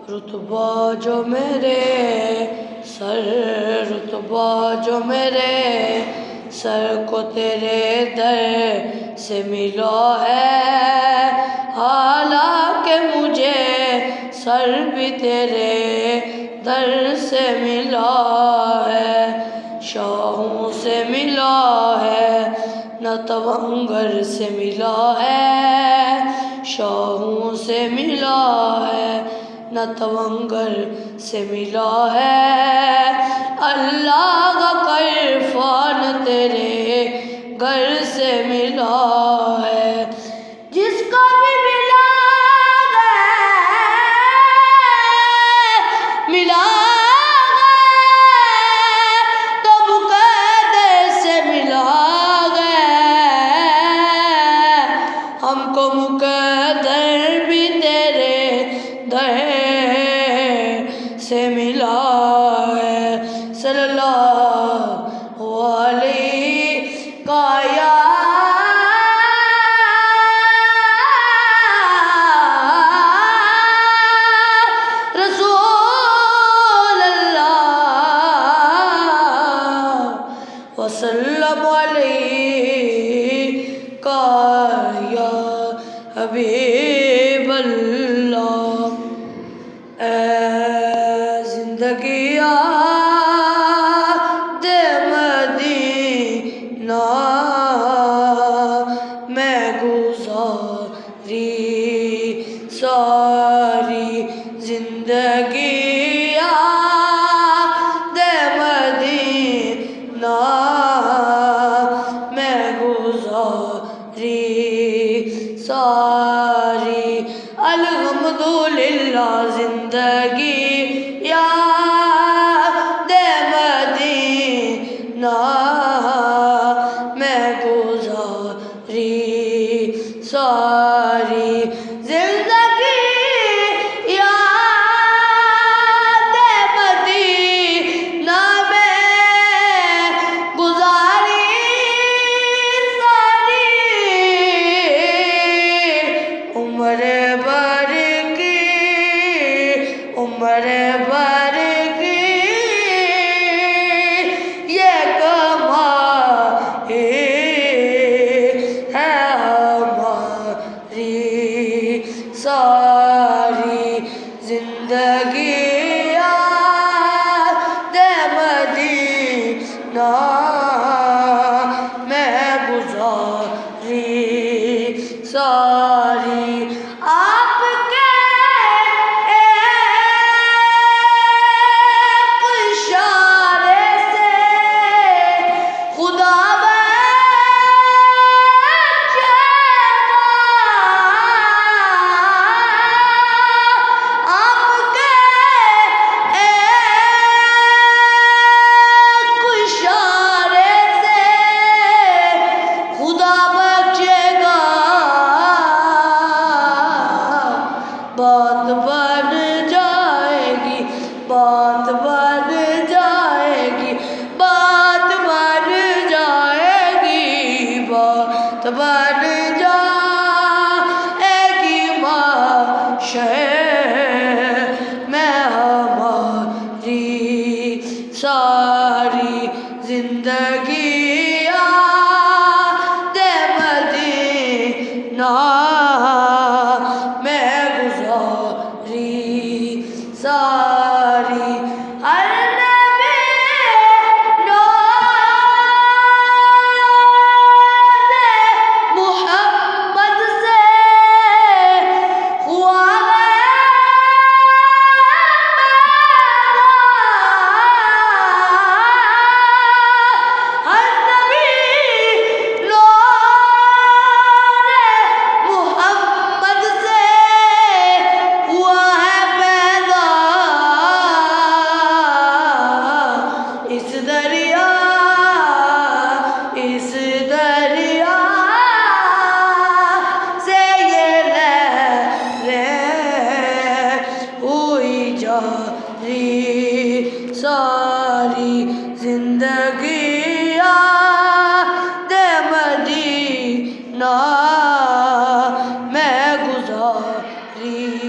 रुतबा जो मेरे सर, रुतबा जो मेरे सर को तेरे दर से मिला है, हालांकि मुझे सर भी तेरे दर से मिला है। शाहों से मिला है न तवंगर से मिला है, शाहों से मिला है न तवंगर से मिला है। अल्लाह का इरफान तेरे घर से मिला है। जिसको भी मिला मिला तो मुक़द्दर से मिला हमको मुक़द्दर भी तेरे दर से मिला है। सल्लल्लाहु अलैहि या रसूल अल्लाह वसल्लम अलैहि या हबीब अल्लाह। ज़िंदगिया दे मदीना मैं गुज़ारी सारी ज़िंदगिया दे मदीना मैं गुज़ारी सारी। अल्हम्दुलिल्लाह ज़िंदगी याद मदीना मैं गुज़ारी सारी ज़िंदगी याद मदीना मैं गुज़ारी सारी। उम्र भर की ये कमाई है हमारी सारी ज़िंदगी याद मदीना मैं गुज़ारी सारी। बात बन जाएगी, बात बन जाएगी, बात बन जाएगी, बात बन जाएगी माशर में हमारी सारी ज़िंदगी याद मदीना सारी। मोहम्मद से हुआ इस दरिया से ये लहरें हुई जारी सारी ज़िंदगी याद मदीना मैं गुज़ारी